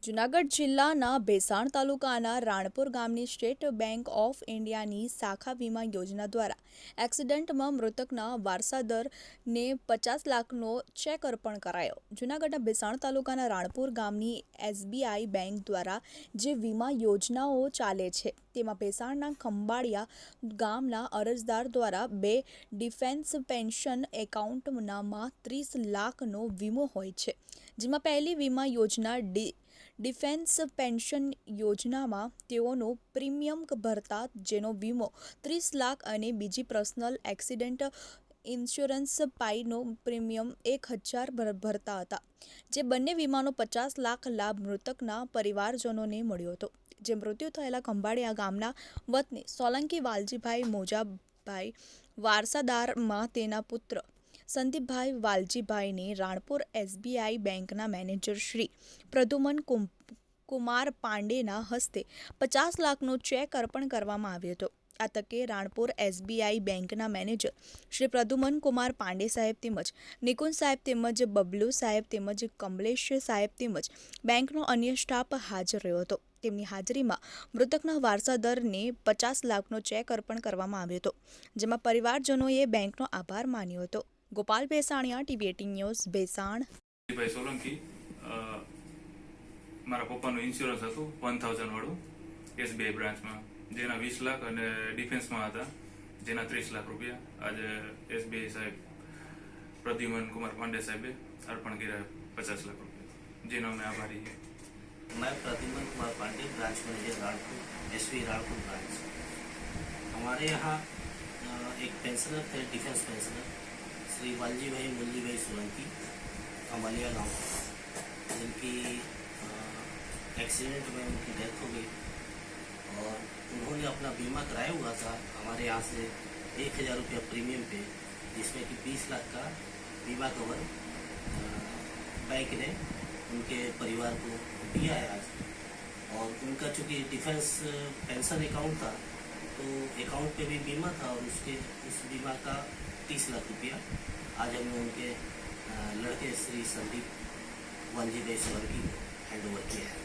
જૂનાગઢ જિલ્લાના ભેસાણ તાલુકાના રાણપુર ગામની સ્ટેટ બેંક ઓફ ઇન્ડિયાની શાખા વીમા યોજના દ્વારા એક્સિડન્ટમાં મૃતકના વારસદારને 50 લાખનો ચેક અર્પણ કરાયો. જૂનાગઢના ભેસાણ તાલુકાના રાણપુર ગામની એસબીઆઈ બેંક દ્વારા જે વીમા યોજનાઓ ચાલે છે તેમાં ભેસાણના ખંભાળિયા ગામના અરજદાર દ્વારા 2 ડિફેન્સ પેન્શન એકાઉન્ટનામાં 30 લાખનો વીમો હોય છે. જેમાં પહેલી વીમા યોજના ડિફેન્સ પેન્શન યોજનામાં તેઓનો પ્રીમિયમ ભરતા જેનો વીમો 30 લાખ અને બીજી પર્સનલ એક્સિડન્ટ ઇન્સ્યોરન્સ પાઈનો પ્રીમિયમ 1000 ભરતા હતા. જે બંને વીમાનો 50 લાખ લાભ મૃતકના પરિવારજનોને મળ્યો હતો. જે મૃત્યુ થયેલા ખંભાળિયા ગામના વતની સોલંકી વાલજીભાઈ મોજાભાઈ વારસાદારમાં તેના પુત્ર સંદીપભાઈ વાલજીભાઈને રાણપુર એસબીઆઈ બેંકના મેનેજર શ્રી પ્રદ્યુમન કુમાર પાંડેના હસ્તે 50 લાખનો ચેક અર્પણ કરવામાં આવ્યો હતો. આ તકે રાણપુર એસબીઆઈ બેંકના મેનેજર શ્રી પ્રદ્યુમન કુમાર પાંડે સાહેબ તેમજ નિકુંજ સાહેબ તેમજ બબલુ સાહેબ તેમજ કમલેશ સાહેબ તેમજ બેંકનો અન્ય સ્ટાફ હાજર રહ્યો હતો. તેમની હાજરીમાં મૃતકના વારસદારને 50 લાખનો ચેક અર્પણ કરવામાં આવ્યો હતો. જેમાં પરિવારજનોએ બેંકનો આભાર માન્યો હતો. ગોપાલ ભેસાણિયા, ટીવી18 ન્યૂઝ, ભેસાણ. ભાઈ સોલંકી, મારા પપ્પાનું ઇન્સ્યોરન્સ હતું 1000 વાળું એસબીઆઈ બ્રાન્ચમાં, જેના 20 લાખ અને ડિફેન્સમાં હતા જેના 30 લાખ રૂપિયા આજે એસબીઆઈ સાહેબ પ્રદ્યુમન કુમાર પાંડે સાહેબે અર્પણ કર્યા 50 लाख रुपये, જેનો અમે આભારી हैं. मैं Pradyuman Kumar Pandey, branch manager Ranpur, SB Ranpur branch. हमारे यहाँ एक पेंशनर थे, डिफेंस पेंशनर श्री वालजी भाई मुल्ली भाई सोलंकी, अमलिया गाँव, जिनकी एक्सीडेंट में उनकी डेथ हो गई और उन्होंने अपना बीमा कराया हुआ था हमारे यहाँ से 1000 रुपया प्रीमियम पे, जिसमें कि 20 लाख का बीमा कवर बैंक ने उनके परिवार को दिया है आज. और उनका चूँकि डिफेंस पेंशन अकाउंट था तो अकाउंट पे भी बीमा था और उस बीमा का 30 लाख रुपया आज हमने उनके लड़के श्री संदीप वालजी भाई सोलंकी को हैंड ओवर किया है.